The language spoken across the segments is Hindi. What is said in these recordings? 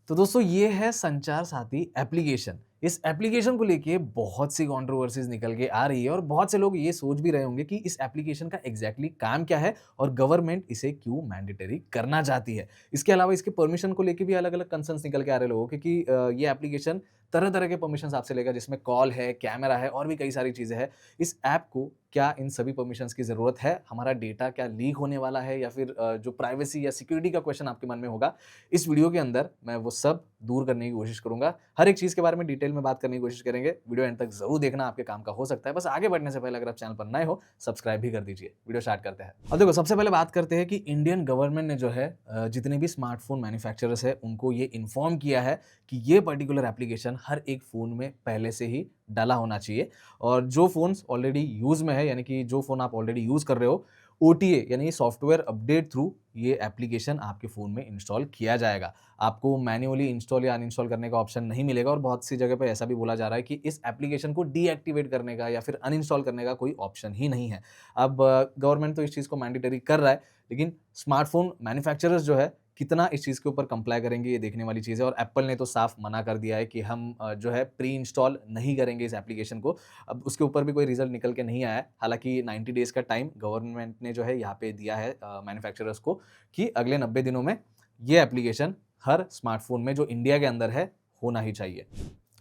तो दोस्तों ये है संचार साथी एप्लीकेशन। इस एप्लीकेशन को लेके बहुत सी कंट्रोवर्सीज निकल के आ रही है और बहुत से लोग ये सोच भी रहे होंगे कि इस एप्लीकेशन का एग्जैक्टली काम क्या है और गवर्नमेंट इसे क्यों मैंडेटरी करना चाहती है। इसके अलावा इसके परमिशन को लेके भी अलग-अलग कंसर्न्स निकल के आ रहे हैं लोगों के कि ये एप्लीकेशन तरह-तरह के परमिशंस आपसे लेगा जिसमें कॉल है, कैमरा है और भी कई सारी चीज़ें हैं। इस ऐप को क्या इन सभी परमिशंस की ज़रूरत है? हमारा डेटा क्या लीक होने वाला है या फिर जो प्राइवेसी या सिक्योरिटी का क्वेश्चन आपके मन में होगा, इस वीडियो के अंदर मैं वो सब दूर करने की कोशिश करूँगा। हर एक चीज़ के बारे में डिटेल में बात करने की कोशिश करेंगे। वीडियो एंड तक ज़रूर देखना, आपके काम का हो सकता है। बस आगे बढ़ने से पहले अगर आप चैनल पर नए हो, सब्सक्राइब भी कर दीजिए। वीडियो स्टार्ट करते हैं। अब देखो, सबसे पहले बात करते हैं कि इंडियन गवर्नमेंट ने जो है जितने भी स्मार्टफ़ोन मैन्युफैक्चरर्स हैं, उनको ये इन्फॉर्म किया है कि ये पर्टिकुलर एप्लीकेशन हर एक फ़ोन में पहले से ही डला होना चाहिए और जो फ़ोन्स ऑलरेडी यूज़ में है, यानी कि जो फ़ोन आप ऑलरेडी यूज़ कर रहे हो, ओटीए यानी सॉफ्टवेयर अपडेट थ्रू ये एप्लीकेशन आपके फ़ोन में इंस्टॉल किया जाएगा। आपको मैन्युअली इंस्टॉल या अनइंस्टॉल करने का ऑप्शन नहीं मिलेगा और बहुत सी जगह पे ऐसा भी बोला जा रहा है कि इस एप्लीकेशन को डीएक्टिवेट करने का या फिर अनइंस्टॉल करने का कोई ऑप्शन ही नहीं है। अब गवर्नमेंट तो इस चीज़ को मैंडेटरी कर रहा है, लेकिन स्मार्टफ़ोन मैन्युफैक्चरर्स जो है कितना इस चीज़ के ऊपर कंप्लाई करेंगे, ये देखने वाली चीज़ है और एप्पल ने तो साफ मना कर दिया है कि हम जो है प्री इंस्टॉल नहीं करेंगे इस एप्लीकेशन को। अब उसके ऊपर भी कोई रिज़ल्ट निकल के नहीं आया है। हालाँकि 90 डेज़ का टाइम गवर्नमेंट ने जो है यहाँ पे दिया है मैन्युफैक्चरर्स को कि अगले 90 दिनों में ये एप्लीकेशन हर स्मार्टफ़ोन में जो इंडिया के अंदर है, होना ही चाहिए।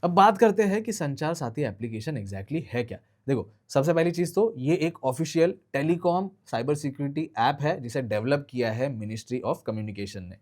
अब बात करते हैं कि संचार साथी एप्लीकेशन एग्जैक्टली है क्या? देखो, सबसे पहली चीज़ तो ये एक official telecom cyber security app है जिसे डेवलप किया है मिनिस्ट्री ऑफ कम्युनिकेशन ने।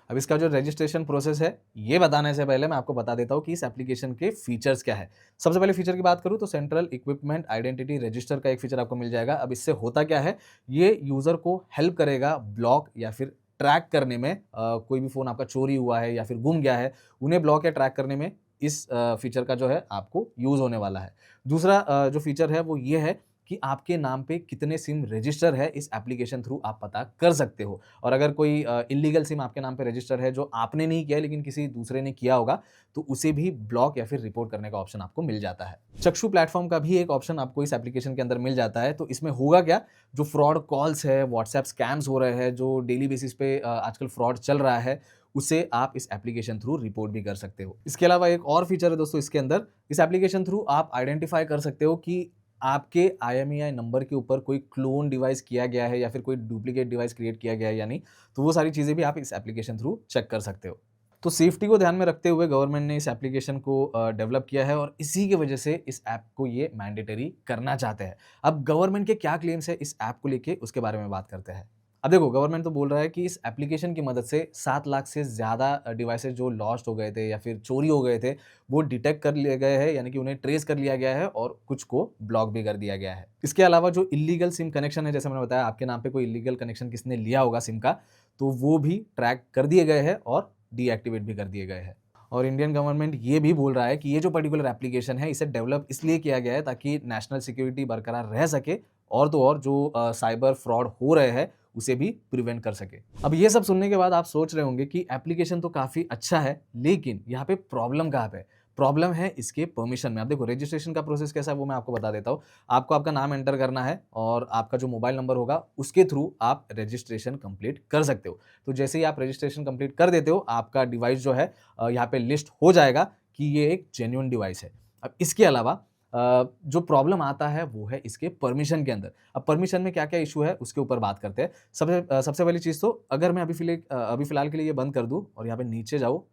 अब इसका जो रजिस्ट्रेशन प्रोसेस है, ये बताने से पहले मैं आपको बता देता हूँ कि इस एप्लीकेशन के फीचर्स क्या है। सबसे पहले फीचर की बात करूँ तो सेंट्रल इक्विपमेंट आइडेंटिटी रजिस्टर का एक फीचर आपको मिल जाएगा। अब इससे होता क्या है, ये यूज़र को हेल्प करेगा ब्लॉक या फिर ट्रैक करने में। कोई भी फ़ोन आपका चोरी हुआ है या फिर गुम गया है, उन्हें ब्लॉक या ट्रैक करने में इस फीचर का जो है आपको यूज़ होने वाला है। दूसरा जो फीचर है वो ये है कि आपके नाम पे कितने सिम रजिस्टर है, इस एप्लीकेशन थ्रू आप पता कर सकते हो और अगर कोई इल्लीगल सिम आपके नाम पे रजिस्टर है जो आपने नहीं किया है लेकिन किसी दूसरे ने किया होगा, तो उसे भी ब्लॉक या फिर रिपोर्ट करने का ऑप्शन आपको मिल जाता है। चक्षु प्लेटफ़ॉर्म का भी एक ऑप्शन आपको इस एप्लीकेशन के अंदर मिल जाता है, तो इसमें होगा क्या, जो फ्रॉड कॉल्स है, व्हाट्सएप स्कैम्स हो रहे हैं, जो डेली बेसिस पे आजकल फ्रॉड चल रहा है, उसे आप इस एप्लीकेशन थ्रू रिपोर्ट भी कर सकते हो। इसके अलावा एक और फीचर है दोस्तों इसके अंदर, इस एप्लीकेशन थ्रू आप आइडेंटिफ़ाई कर सकते हो कि आपके आईएमईआई नंबर के ऊपर कोई क्लोन डिवाइस किया गया है या फिर कोई डुप्लीकेट डिवाइस क्रिएट किया गया है या नहीं, तो वो सारी चीज़ें भी आप इस एप्लीकेशन थ्रू चेक कर सकते हो। तो सेफ्टी को ध्यान में रखते हुए गवर्नमेंट ने इस एप्लीकेशन को डेवलप किया है और इसी की वजह से इस ऐप को ये मैंडेटरी करना चाहते हैं। अब गवर्नमेंट के क्या क्लेम्स है इस ऐप को लेके, उसके बारे में बात करते हैं। अब देखो, गवर्नमेंट तो बोल रहा है कि इस एप्लीकेशन की मदद से 7 लाख से ज़्यादा डिवाइसेज़ जो लॉस्ट हो गए थे या फिर चोरी हो गए थे, वो डिटेक्ट कर लिए गए हैं, यानी कि उन्हें ट्रेस कर लिया गया है और कुछ को ब्लॉक भी कर दिया गया है। इसके अलावा जो इल्लीगल सिम कनेक्शन है, जैसे मैंने बताया आपके नाम पे कोई इल्लीगल कनेक्शन किसने लिया होगा सिम का, तो वो भी ट्रैक कर दिए गए हैं और डीएक्टिवेट भी कर दिए गए हैं। और इंडियन गवर्नमेंट ये भी बोल रहा है कि ये जो पर्टिकुलर एप्लीकेशन है, इसे डेवलप इसलिए किया गया है ताकि नेशनल सिक्योरिटी बरकरार रह सके और तो और जो साइबर फ्रॉड हो रहे हैं, उसे भी प्रिवेंट कर सके। अब ये सब सुनने के बाद आप सोच रहे होंगे कि एप्लीकेशन तो काफ़ी अच्छा है, लेकिन यहाँ पे प्रॉब्लम कहाँ पे है? प्रॉब्लम है इसके परमिशन में। अब देखो, रजिस्ट्रेशन का प्रोसेस कैसा है वो मैं आपको बता देता हूँ। आपको आपका नाम एंटर करना है और आपका जो मोबाइल नंबर होगा उसके थ्रू आप रजिस्ट्रेशन कंप्लीट कर सकते हो। तो जैसे ही आप रजिस्ट्रेशन कंप्लीट कर देते हो, आपका डिवाइस जो है यहाँ पे लिस्ट हो जाएगा कि ये एक जेन्युइन डिवाइस है। अब इसके अलावा जो प्रॉब्लम आता है वो है इसके परमिशन के अंदर। अब परमिशन में क्या-क्या इश्यू है उसके ऊपर बात करते हैं। सबसे पहली चीज़ तो अगर मैं अभी फ़िलहाल के लिए ये बंद कर दूँ और यहाँ पे नीचे जाऊँ,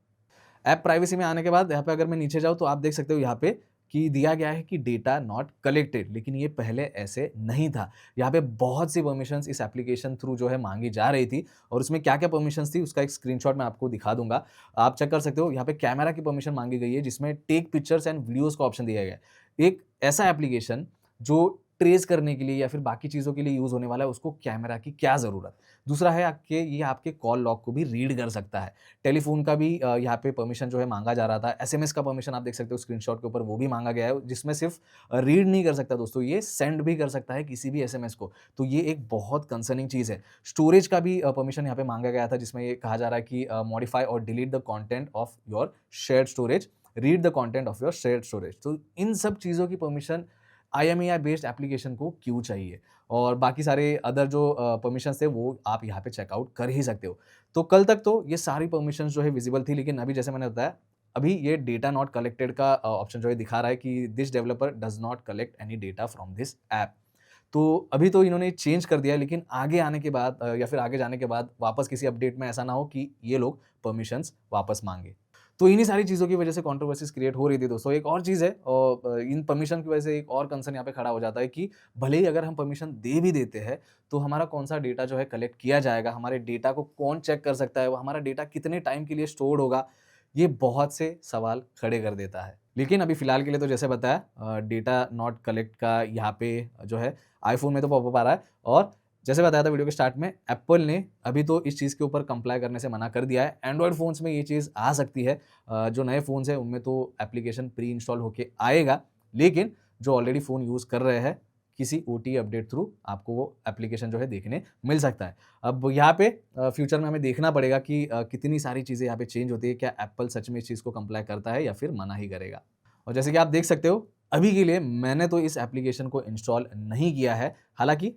ऐप प्राइवेसी में आने के बाद यहाँ पे अगर मैं नीचे जाऊँ तो आप देख सकते हो यहाँ पे कि दिया गया है कि डेटा नॉट कलेक्टेड, लेकिन ये पहले ऐसे नहीं था। यहाँ पे बहुत सी परमिशंस इस एप्लीकेशन थ्रू जो है माँगी जा रही थी और उसमें क्या-क्या परमिशंस थी उसका एक स्क्रीनशॉट मैं आपको दिखा दूँगा। आप चेक कर सकते हो, यहाँ पे कैमरा की परमिशन माँगी गई है जिसमें टेक पिक्चर्स एंड वीडियोज़ का ऑप्शन दिया गया है। एक ऐसा एप्लीकेशन जो ट्रेस करने के लिए या फिर बाकी चीज़ों के लिए यूज़ होने वाला है, उसको कैमरा की क्या ज़रूरत? दूसरा है ये आपके कॉल लॉग को भी रीड कर सकता है। टेलीफ़ोन का भी यहाँ पे परमिशन जो है माँगा जा रहा था। एसएमएस का परमिशन आप देख सकते हो स्क्रीनशॉट के ऊपर, वो भी माँगा गया है, जिसमें सिर्फ़ रीड नहीं कर सकता दोस्तों, ये सेंड भी कर सकता है किसी भी एसएमएस को। तो ये एक बहुत कंसर्निंग चीज़ है। स्टोरेज का भी परमिशन यहाँ पे माँगा गया था, जिसमें ये कहा जा रहा है कि मॉडिफाई और delete the content of your shared storage, read the content of your shared storage. तो इन सब चीज़ों की परमिशन IMEI बेस्ड एप्लीकेशन को क्यों चाहिए और बाकी सारे अदर जो परमिशंस थे वो आप यहाँ पे चेकआउट कर ही सकते हो। तो कल तक तो ये सारी परमिशंस जो है विजिबल थी, लेकिन अभी जैसे मैंने बताया, अभी ये डेटा नॉट कलेक्टेड का ऑप्शन जो है दिखा रहा है कि this developer does not collect any data from this app. तो अभी तो इन्होंने चेंज कर दिया है, लेकिन आगे आने के बाद या फिर आगे जाने के बाद वापस किसी अपडेट में ऐसा ना हो कि ये लोग परमिशंस वापस माँगे। तो इन्हीं सारी चीज़ों की वजह से कंट्रोवर्सीज़ क्रिएट हो रही थी दोस्तों। एक और चीज़ है इन परमिशन की वजह से एक और कंसर्न यहाँ पे खड़ा हो जाता है कि भले ही अगर हम परमिशन दे भी देते हैं, तो हमारा कौन-सा डेटा जो है कलेक्ट किया जाएगा, हमारे डेटा को कौन चेक कर सकता है, वो हमारा डेटा कितने टाइम के लिए स्टोर्ड होगा, ये बहुत से सवाल खड़े कर देता है। लेकिन अभी फ़िलहाल के लिए तो जैसे बताया डेटा नॉट कलेक्ट का यहाँ पे जो है आईफ़ोन में तो पॉपअप आ रहा है और जैसे बताया था वीडियो के स्टार्ट में, एप्पल ने अभी तो इस चीज़ के ऊपर कंप्लाई करने से मना कर दिया है। एंड्रॉयड फ़ोन्स में ये चीज़ आ सकती है। जो नए फ़ोन्स हैं उनमें तो एप्लीकेशन प्री इंस्टॉल होके आएगा, लेकिन जो ऑलरेडी फ़ोन यूज़ कर रहे हैं, किसी ओटीई अपडेट थ्रू आपको वो एप्लीकेशन जो है देखने मिल सकता है। अब यहाँ पे फ्यूचर में हमें देखना पड़ेगा कि कितनी सारी चीज़ें यहाँ पे चेंज होती है। क्या एप्पल सच में इस चीज़ को कंप्लाई करता है या फिर मना ही करेगा? और जैसे कि आप देख सकते हो, अभी के लिए मैंने तो इस एप्लीकेशन को इंस्टॉल नहीं किया है। हालाँकि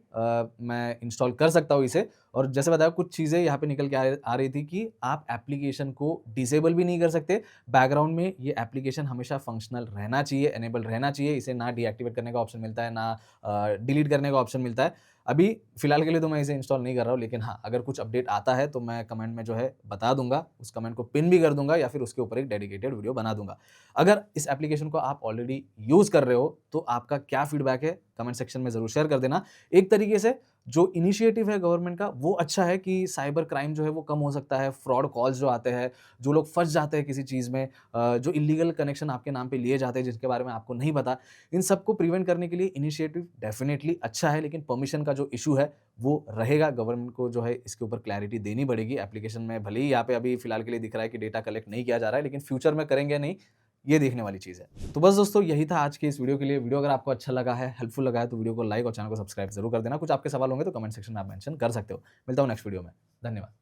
मैं इंस्टॉल कर सकता हूँ इसे और जैसे बताया कुछ चीज़ें यहाँ पे निकल के आ रही थी कि आप एप्लीकेशन को डिसेबल भी नहीं कर सकते। बैकग्राउंड में ये एप्लीकेशन हमेशा फंक्शनल रहना चाहिए, इनेबल रहना चाहिए। इसे ना डीएक्टिवेट करने का ऑप्शन मिलता है, ना डिलीट करने का ऑप्शन मिलता है। अभी फ़िलहाल के लिए तो मैं इसे इंस्टॉल नहीं कर रहा हूँ, लेकिन हाँ, अगर कुछ अपडेट आता है तो मैं कमेंट में जो है बता दूँगा। उस कमेंट को पिन भी कर दूँगा या फिर उसके ऊपर एक डेडिकेटेड वीडियो बना दूँगा। अगर इस एप्लीकेशन को आप ऑलरेडी यूज़ कर रहे हो, तो आपका क्या फीडबैक है? कमेंट सेक्शन में ज़रूर शेयर कर देना। एक तरीके से जो इनिशिएटिव है गवर्नमेंट का, वो अच्छा है कि साइबर क्राइम जो है वो कम हो सकता है। फ्रॉड कॉल्स जो आते हैं, जो लोग फँस जाते हैं किसी चीज़ में, जो इल्लीगल कनेक्शन आपके नाम पे लिए जाते हैं जिनके बारे में आपको नहीं पता, इन सबको प्रिवेंट करने के लिए इनिशिएटिव डेफ़िनेटली अच्छा है, लेकिन परमिशन का जो इश्यू है, वो रहेगा। गवर्नमेंट को जो है इसके ऊपर क्लैरिटी देनी पड़ेगी। एप्लीकेशन में भले ही यहाँ पे अभी फ़िलहाल के लिए दिख रहा है कि डेटा कलेक्ट नहीं किया जा रहा है, लेकिन फ्यूचर में करेंगे या नहीं, ये देखने वाली चीज़ है। तो बस दोस्तों यही था आज के इस वीडियो के लिए। वीडियो अगर आपको अच्छा लगा है, हेल्पफुल लगा है तो वीडियो को लाइक और चैनल को सब्सक्राइब ज़रूर कर देना। कुछ आपके सवाल होंगे तो कमेंट सेक्शन में आप मेंशन कर सकते हो। मिलता हूँ नेक्स्ट वीडियो में। धन्यवाद।